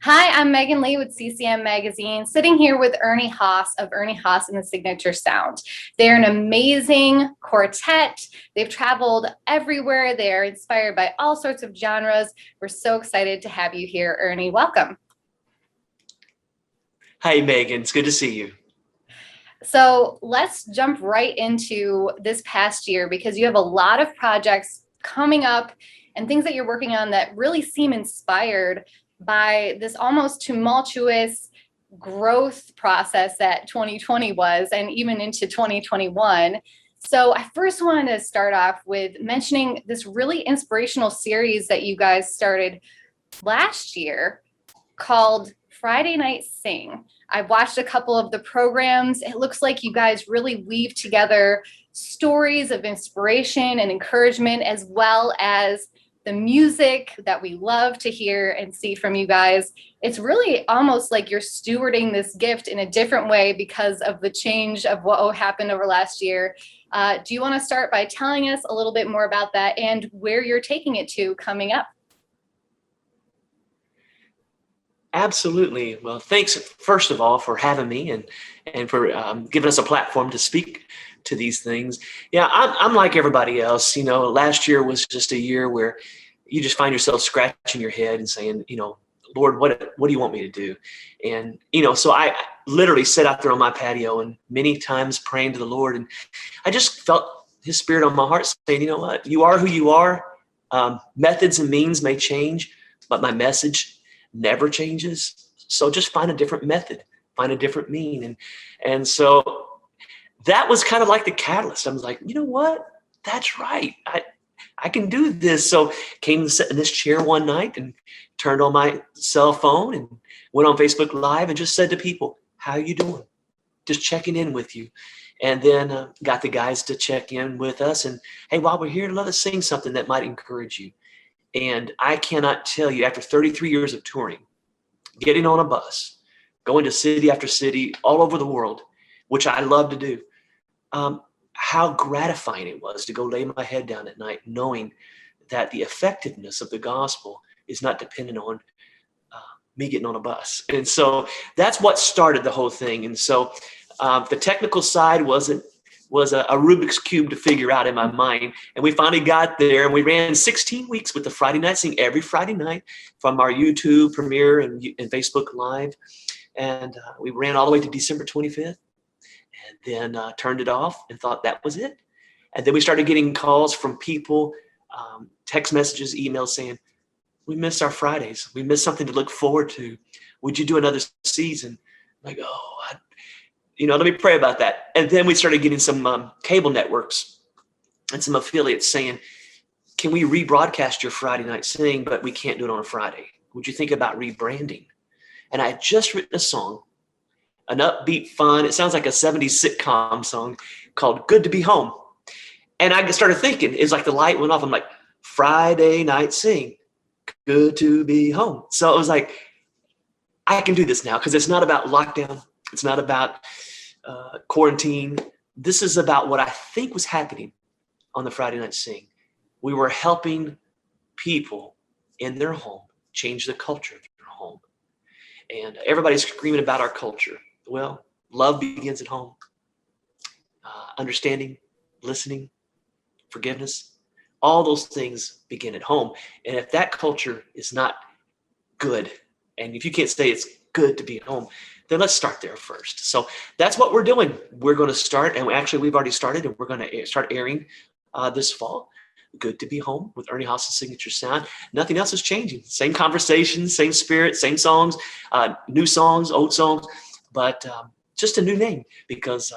Hi, I'm Megan Lee with CCM Magazine, sitting here with Ernie Haase of Ernie Haase and the Signature Sound. They're an amazing quartet. They've traveled everywhere. They're inspired by all sorts of genres. We're so excited to have you here, Ernie. Welcome. Hi, Megan. It's good to see you. So let's jump right into this past year because you have a lot of projects coming up and things that you're working on that really seem inspired by this almost tumultuous growth process that 2020 was and even into 2021. So I first wanted to start off with mentioning this really inspirational series that you guys started last year called Friday Night Sing. I've watched a couple of the programs. It looks like you guys really weave together stories of inspiration and encouragement, as well as the music that we love to hear and see from you guys. It's really almost like you're stewarding this gift in a different way because of the change of what happened over last year. Do you want to start by telling us a little bit more about that and where you're taking it to coming up? Absolutely. Well, thanks, first of all, for having me and for giving us a platform to speak to these things. Yeah, I'm like everybody else. Last year was just a year where you just find yourself scratching your head and saying, Lord, what do you want me to do? And, so I literally sat out there on my patio and many times praying to the Lord. And I just felt his spirit on my heart saying, you know what, you are who you are. Methods and means may change, but my message never changes. So just find a different method, find a different mean. And so that was kind of like the catalyst. I was like, you know what? That's right. I can do this. So came and sat in this chair one night and turned on my cell phone and went on Facebook Live and just said to people, how you doing? Just checking in with you. And then got the guys to check in with us. And hey, while we're here, let us sing something that might encourage you. And I cannot tell you, after 33 years of touring, getting on a bus, going to city after city all over the world, which I love to do, how gratifying it was to go lay my head down at night knowing that the effectiveness of the gospel is not dependent on me getting on a bus. And so that's what started the whole thing. And so the technical side was a Rubik's Cube to figure out in my mind. And we finally got there and we ran 16 weeks with the Friday Night Sing every Friday night from our YouTube premiere and Facebook Live. And we ran all the way to December 25th and then turned it off and thought that was it. And then we started getting calls from people, text messages, emails saying, we miss our Fridays. We miss something to look forward to. Would you do another season? I'm like, let me pray about that. And then we started getting some cable networks and some affiliates saying, can we rebroadcast your Friday Night Sing, but we can't do it on a Friday? Would you think about rebranding? And I had just written a song, an upbeat, fun, it sounds like a 70s sitcom song called Good to Be Home. And I started thinking, it's like the light went off. I'm like, Friday Night Sing, good to be home. So it was like, I can do this now because it's not about lockdown. It's not about quarantine. This is about what I think was happening on the Friday Night Sing. We were helping people in their home change the culture of their home. And everybody's screaming about our culture. Well, love begins at home. Understanding, listening, forgiveness, all those things begin at home. And if that culture is not good, and if you can't say it's good to be home, then let's start there first. So that's what we're doing. We're going to start, and we've already started, and we're going to start airing this fall. Good to be home with Ernie Haase Signature Sound. Nothing else is changing. Same conversations, same spirit, same songs, new songs, old songs, but just a new name because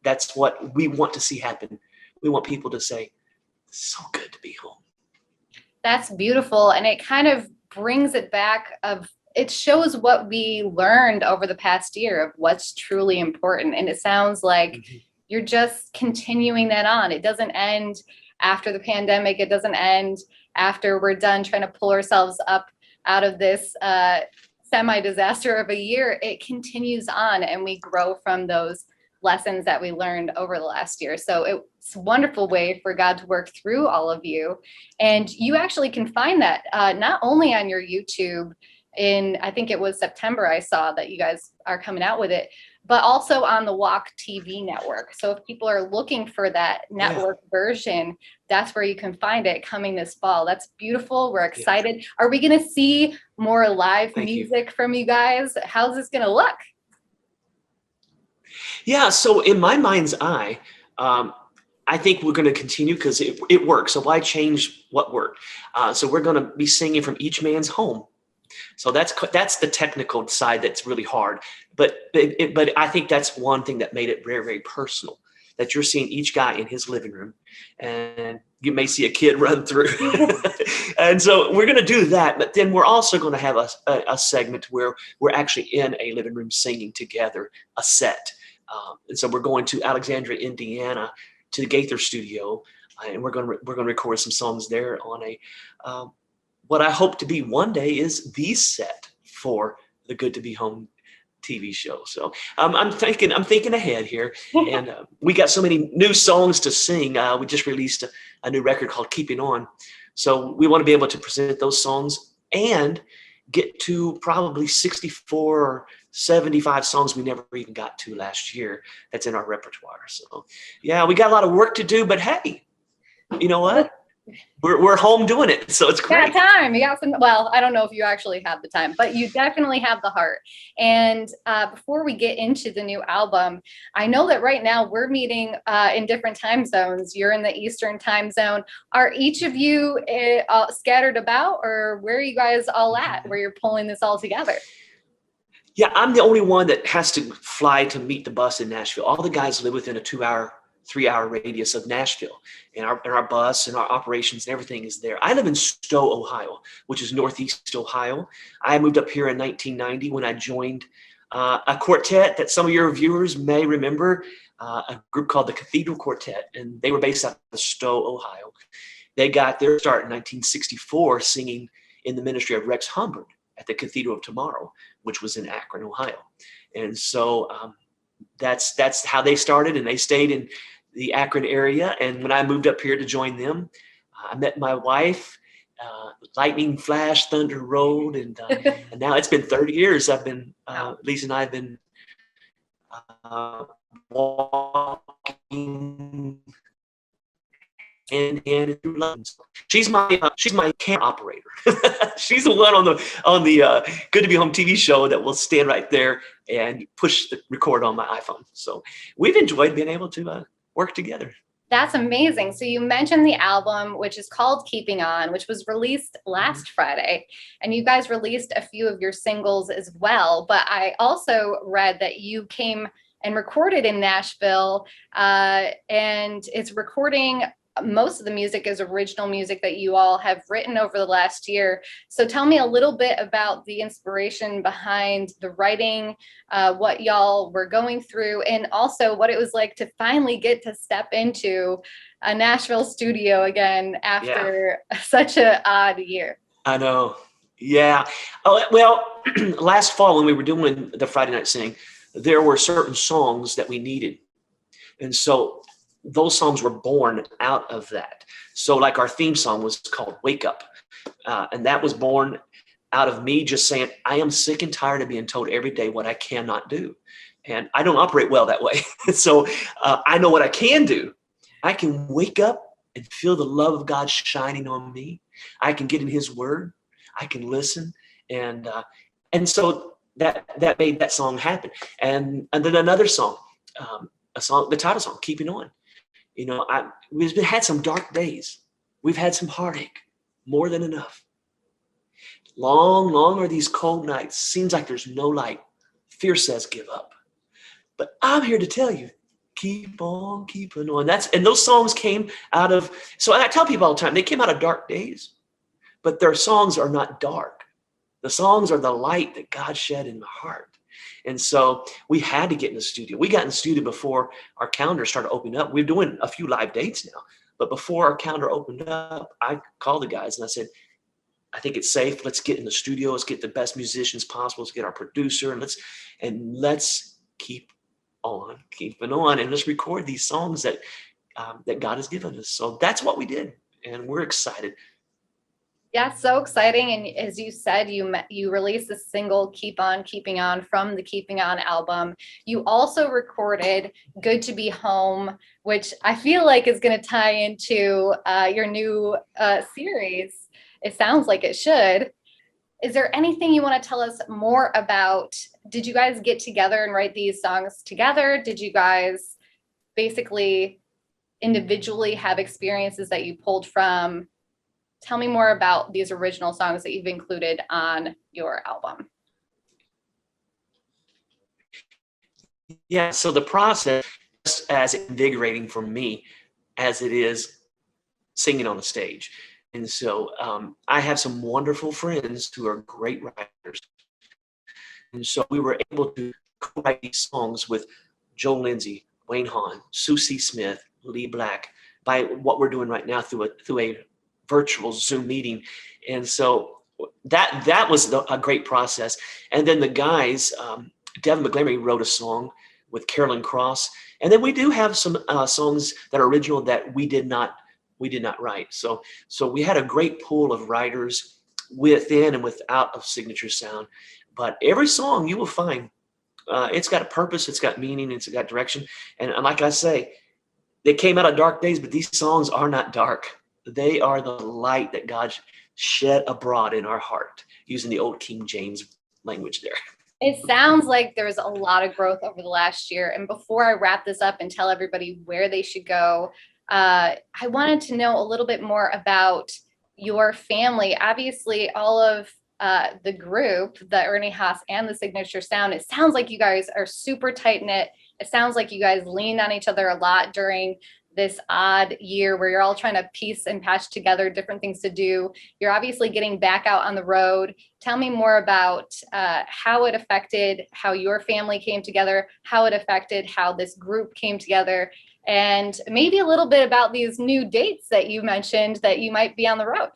that's what we want to see happen. We want people to say, so good to be home. That's beautiful. And it kind of brings it back it shows what we learned over the past year of what's truly important. And it sounds like you're just continuing that on. It doesn't end after the pandemic. It doesn't end after we're done trying to pull ourselves up out of this semi-disaster of a year. It continues on and we grow from those lessons that we learned over the last year. So it's a wonderful way for God to work through all of you. And you actually can find that not only on your YouTube in, I think it was September, I saw that you guys are coming out with it, but also on the Walk TV network. So if people are looking for that network version, that's where you can find it coming this fall. That's beautiful. We're excited. Are we going to see more live music from you guys? How's this going to look? Yeah, so in my mind's eye, I think we're going to continue because it works. So why change what worked? So we're going to be singing from each man's home. So that's the technical side that's really hard. But I think that's one thing that made it very, very personal, that you're seeing each guy in his living room, and you may see a kid run through. And so we're going to do that. But then we're also going to have a segment where we're actually in a living room singing together a set. And so we're going to Alexandria, Indiana, to the Gaither studio, and we're going to record some songs there on a what I hope to be one day is the set for the Good to Be Home TV show. So I'm thinking ahead here, and we got so many new songs to sing. We just released a new record called Keeping On, so we want to be able to present those songs and get to probably 64 or 75 songs we never even got to last year that's in our repertoire. So yeah, we got a lot of work to do, but hey, you know what? We're home doing it, so it's great. You got time. You got some. Well, I don't know if you actually have the time, but you definitely have the heart. And before we get into the new album, I know that right now we're meeting in different time zones. You're in the Eastern time zone. Are each of you scattered about, or where are you guys all at, where you're pulling this all together? Yeah, I'm the only one that has to fly to meet the bus in Nashville. All the guys live within a 3-hour radius of Nashville, and our bus and our operations and everything is there. I live in Stowe, Ohio, which is Northeast Ohio. I moved up here in 1990 when I joined a quartet that some of your viewers may remember, a group called the Cathedral Quartet, and they were based out of Stowe, Ohio. They got their start in 1964 singing in the ministry of Rex Humbard at the Cathedral of Tomorrow, which was in Akron, Ohio. And so that's how they started, and they stayed in the Akron area. And when I moved up here to join them, I met my wife. Lightning flash, thunder rolled, and now it's been 30 years. I've been Lisa and I have been walking and through London. She's my camera operator. She's the one on the Good to Be Home TV show that will stand right there and push the record on my iPhone. So we've enjoyed being able to work together. That's amazing. So you mentioned the album, which is called Keeping On, which was released last Friday, and you guys released a few of your singles as well. But I also read that you came and recorded in Nashville, and it's recording. Most of the music is original music that you all have written over the last year. So tell me a little bit about the inspiration behind the writing, what y'all were going through, and also what it was like to finally get to step into a Nashville studio again after such an odd year. I know. Yeah. Oh, well, last fall when we were doing the Friday Night Sing, there were certain songs that we needed. And so those songs were born out of that. So like our theme song was called Wake Up. And that was born out of me just saying, I am sick and tired of being told every day what I cannot do. And I don't operate well that way. So I know what I can do. I can wake up and feel the love of God shining on me. I can get in his word. I can listen. And so that made that song happen. And then another song, the title song, Keeping On. You know, we've had some dark days. We've had some heartache, more than enough. Long, long are these cold nights. Seems like there's no light. Fear says give up. But I'm here to tell you, keep on keeping on. And those songs came out of, so I tell people all the time, they came out of dark days, but their songs are not dark. The songs are the light that God shed in my heart. And so we had to get in the studio. We got in the studio before our calendar started opening up. We're doing a few live dates now, but before our calendar opened up, I called the guys and I said, I think it's safe. Let's get in the studio. Let's get the best musicians possible. Let's get our producer and let's keep on keeping on, and let's record these songs that God has given us. So that's what we did, and we're excited. Yeah, so exciting. And as you said, you released the single Keep On Keeping On from the Keeping On album. You also recorded Good to Be Home, which I feel like is going to tie into your new series. It sounds like it should. Is there anything you want to tell us more about? Did you guys get together and write these songs together? Did you guys basically individually have experiences that you pulled from? Tell me more about these original songs that you've included on your album. Yeah, so the process is as invigorating for me as it is singing on a stage. And so I have some wonderful friends who are great writers. And so we were able to write these songs with Joel Lindsay, Wayne Hahn, Susie Smith, Lee Black, by what we're doing right now through a virtual Zoom meeting. And so that was a great process. And then the guys, Devin McGlamery wrote a song with Carolyn Cross, and then we do have some songs that are original that we did not write. So we had a great pool of writers within and without of Signature Sound. But every song you will find, it's got a purpose, it's got meaning, it's got direction. And like I say, they came out of dark days, but these songs are not dark. They are the light that God shed abroad in our heart, using the old King James language there. It sounds like there's a lot of growth over the last year. And before I wrap this up and tell everybody where they should go, I wanted to know a little bit more about your family. Obviously, all of the group, the Ernie Haase and the Signature Sound, it sounds like you guys are super tight knit. It sounds like you guys leaned on each other a lot during this odd year where you're all trying to piece and patch together different things to do. You're obviously getting back out on the road. Tell me more about how it affected how your family came together, how it affected how this group came together, and maybe a little bit about these new dates that you mentioned that you might be on the road.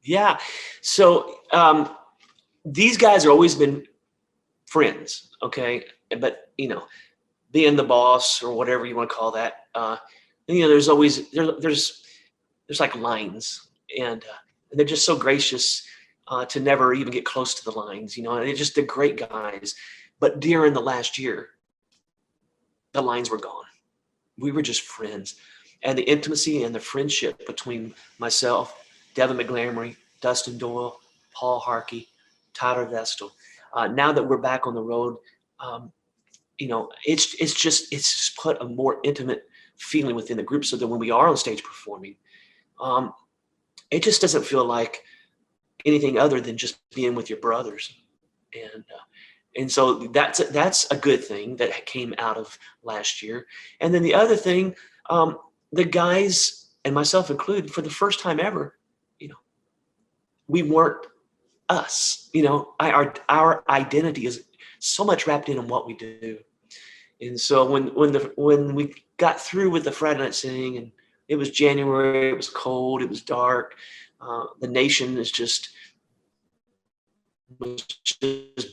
Yeah. So these guys have always been friends, okay? But, being the boss or whatever you want to call that, there's always, there's like lines, and they're just so gracious to never even get close to the lines, and they're just the great guys. But during the last year, the lines were gone. We were just friends. And the intimacy and the friendship between myself, Devin McGlamery, Dustin Doyle, Paul Harkey, Tyler Vestal, now that we're back on the road, it's just put a more intimate feeling within the group, so that when we are on stage performing, it just doesn't feel like anything other than just being with your brothers. And so that's a good thing that came out of last year. And then the other thing, the guys and myself included, for the first time ever, we weren't us. Our identity is so much wrapped in what we do. And so when we got through with the Friday night singing, and it was January, it was cold, it was dark, the nation was just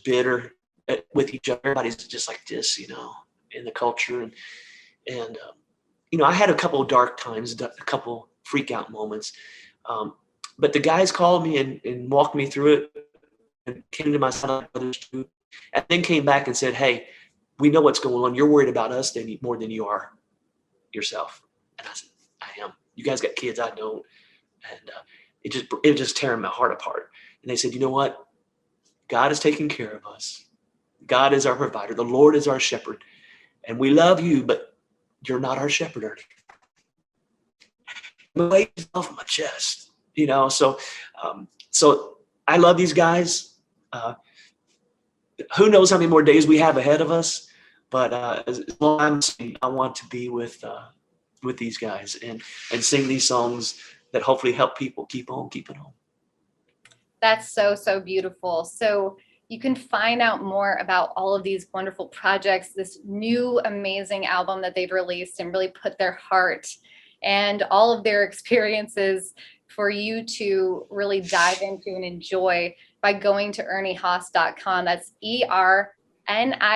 bitter with each other. Everybody's just like this, in the culture. And I had a couple of dark times, a couple freak out moments. But the guys called me and walked me through it, and came to my side, brothers too, and then came back and said, "Hey, we know what's going on. You're worried about us more than you are yourself." And I said, "I am. You guys got kids, I don't." And it just tearing my heart apart. And they said, "You know what? God is taking care of us. God is our provider. The Lord is our shepherd. And we love you, but you're not our shepherd, Ernie." The weight is off my chest, So I love these guys. Who knows how many more days we have ahead of us? But as long as I want to be with these guys and sing these songs that hopefully help people keep on keeping on. That's so, so beautiful. So you can find out more about all of these wonderful projects, this new amazing album that they've released, and really put their heart and all of their experiences for you to really dive into and enjoy by going to erniehaase.com. That's ERNIEHAASE.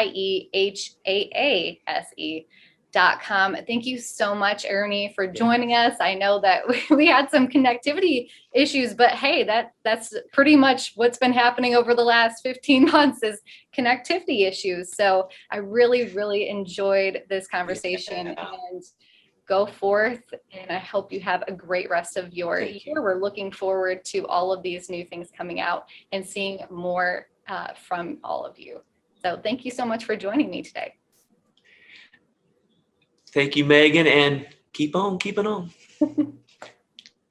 Thank you so much, Ernie, for joining us. I know that we had some connectivity issues, but hey, that's pretty much what's been happening over the last 15 months is connectivity issues. So I really, really enjoyed this conversation and go forth. And I hope you have a great rest of your year. We're looking forward to all of these new things coming out and seeing more from all of you. So thank you so much for joining me today. Thank you, Megan, and keep on keeping on.